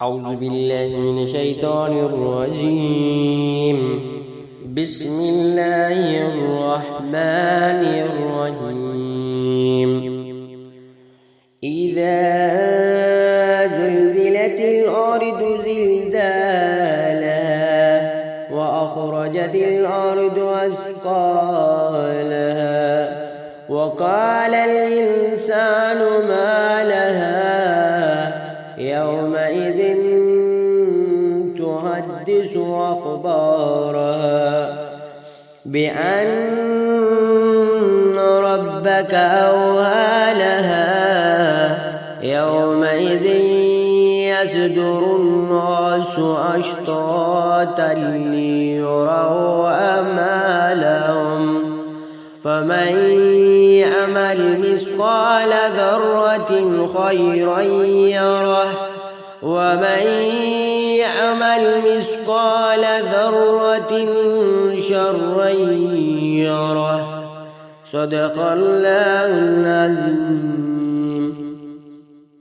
أعوذ بالله من الشيطان الرجيم. بسم الله الرحمن الرحيم. إذا زلزلت الأرض زلزالها وأخرجت الأرض أثقالها وقال الإنسان ما لها يومئذ تحدث أخبارها بأن ربك أوحى لها يومئذ يصدر الناس أشتاتا ليروا أعمالهم فمن يعمل مثقال ذرة خيرا يره ومن يعمل مثقال ذرة شرا يره. صدق الله العظيم.